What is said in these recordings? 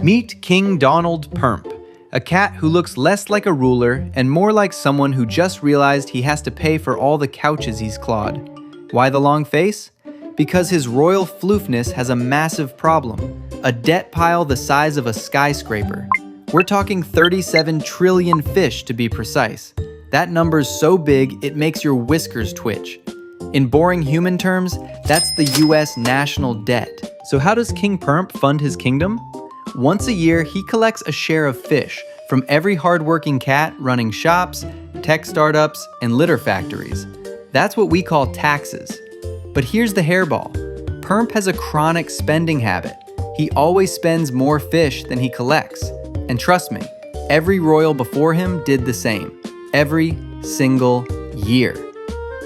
Meet King Donald Permp, a cat who looks less like a ruler and more like someone who just realized he has to pay for all the couches he's clawed. Why the long face? Because his royal floofness has a massive problem, a debt pile the size of a skyscraper. We're talking 37 trillion fish to be precise. That number's so big it makes your whiskers twitch. In boring human terms, that's the US national debt. So how does King Permp fund his kingdom? Once a year, he collects a share of fish from every hardworking cat running shops, tech startups, and litter factories. That's what we call taxes. But here's the hairball. Permp has a chronic spending habit. He always spends more fish than he collects. And trust me, every royal before him did the same. Every single year.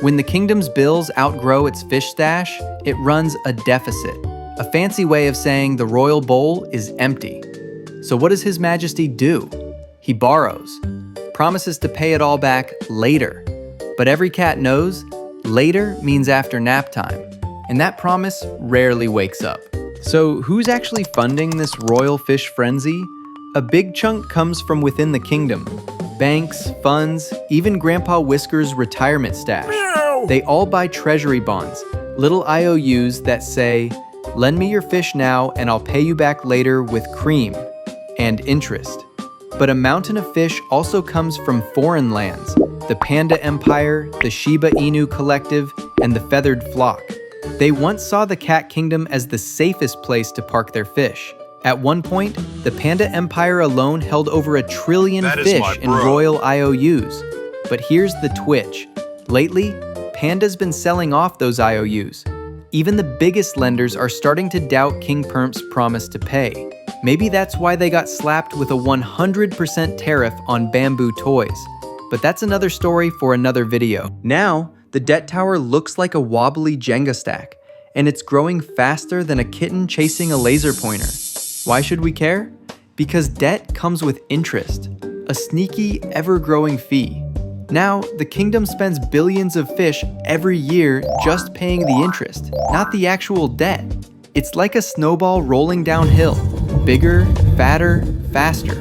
When the kingdom's bills outgrow its fish stash, it runs a deficit. A fancy way of saying the royal bowl is empty. So what does His Majesty do? He borrows, promises to pay it all back later. But every cat knows later means after nap time, and that promise rarely wakes up. So who's actually funding this royal fish frenzy? A big chunk comes from within the kingdom. Banks, funds, even Grandpa Whiskers' retirement stash. They all buy treasury bonds, little IOUs that say, "Lend me your fish now and I'll pay you back later with cream and interest." But a mountain of fish also comes from foreign lands, the Panda Empire, the Shiba Inu Collective, and the Feathered Flock. They once saw the cat kingdom as the safest place to park their fish. At one point, the Panda Empire alone held over 1 trillion fish in royal IOUs. But here's the twitch. Lately, Panda's been selling off those IOUs. Even the biggest lenders are starting to doubt King Permp's promise to pay. Maybe that's why they got slapped with a 100% tariff on bamboo toys. But that's another story for another video. Now, the debt tower looks like a wobbly Jenga stack, and it's growing faster than a kitten chasing a laser pointer. Why should we care? Because debt comes with interest, a sneaky, ever-growing fee. Now, the kingdom spends billions of fish every year just paying the interest, not the actual debt. It's like a snowball rolling downhill, bigger, fatter, faster.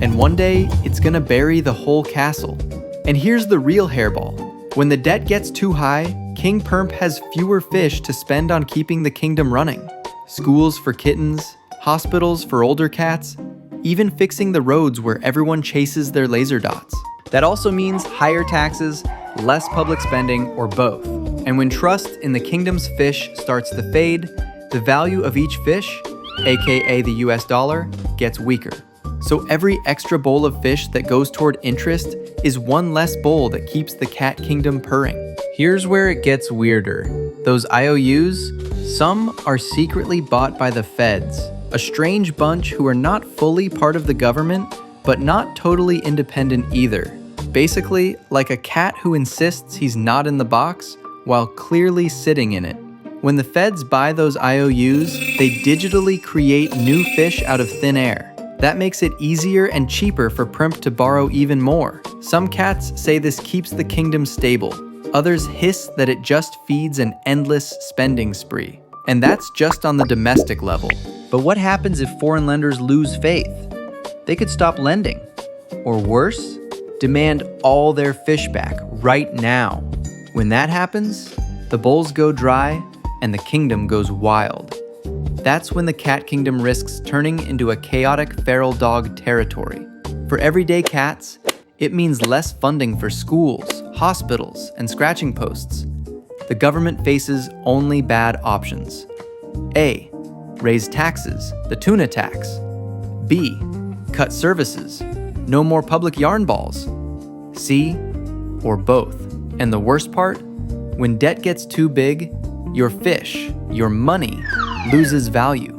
And one day, it's gonna bury the whole castle. And here's the real hairball. When the debt gets too high, King Permp has fewer fish to spend on keeping the kingdom running. Schools for kittens, hospitals for older cats, even fixing the roads where everyone chases their laser dots. That also means higher taxes, less public spending, or both. And when trust in the kingdom's fish starts to fade, the value of each fish, aka the US dollar, gets weaker. So every extra bowl of fish that goes toward interest is one less bowl that keeps the cat kingdom purring. Here's where it gets weirder. Those IOUs, some are secretly bought by the feds, a strange bunch who are not fully part of the government, but not totally independent either. Basically, like a cat who insists he's not in the box while clearly sitting in it. When the feds buy those IOUs, they digitally create new fish out of thin air. That makes it easier and cheaper for Permp to borrow even more. Some cats say this keeps the kingdom stable. Others hiss that it just feeds an endless spending spree. And that's just on the domestic level. But what happens if foreign lenders lose faith? They could stop lending. Or worse, demand all their fish back right now. When that happens, the bowls go dry and the kingdom goes wild. That's when the cat kingdom risks turning into a chaotic feral dog territory. For everyday cats, it means less funding for schools, hospitals, and scratching posts. The government faces only bad options. A. Raise taxes, the tuna tax. B. Cut services, no more public yarn balls. C. Or both. And the worst part? When debt gets too big, your fish, your money, loses value.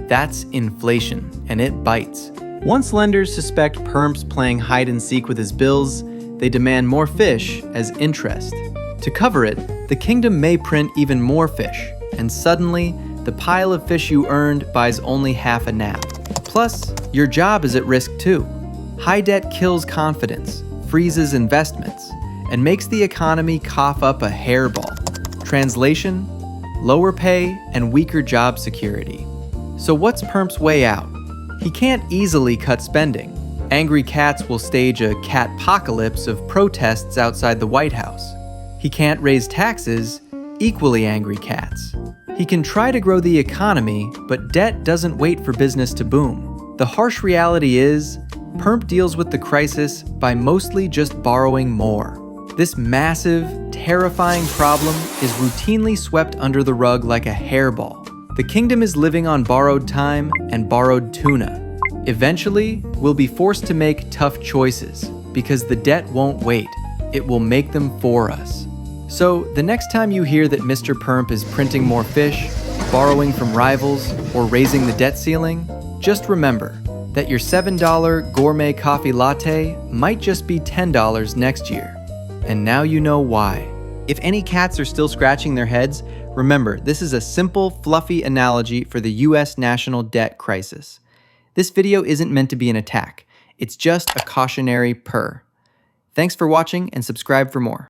That's inflation, and it bites. Once lenders suspect Permp's playing hide and seek with his bills, they demand more fish as interest. To cover it, the kingdom may print even more fish, and suddenly, the pile of fish you earned buys only half a nap. Plus, your job is at risk too. High debt kills confidence, freezes investments, and makes the economy cough up a hairball. Translation: lower pay and weaker job security. So what's Permp's way out? He can't easily cut spending. Angry cats will stage a cat-pocalypse of protests outside the White House. He can't raise taxes, equally angry cats. He can try to grow the economy, but debt doesn't wait for business to boom. The harsh reality is, Perp deals with the crisis by mostly just borrowing more. This massive, terrifying problem is routinely swept under the rug like a hairball. The kingdom is living on borrowed time and borrowed tuna. Eventually, we'll be forced to make tough choices, because the debt won't wait. It will make them for us. So, the next time you hear that Mr. Perp is printing more fish, borrowing from rivals, or raising the debt ceiling, just remember that your $7 gourmet coffee latte might just be $10 next year. And now you know why. If any cats are still scratching their heads, remember, this is a simple, fluffy analogy for the US national debt crisis. This video isn't meant to be an attack. It's just a cautionary purr. Thanks for watching and subscribe for more.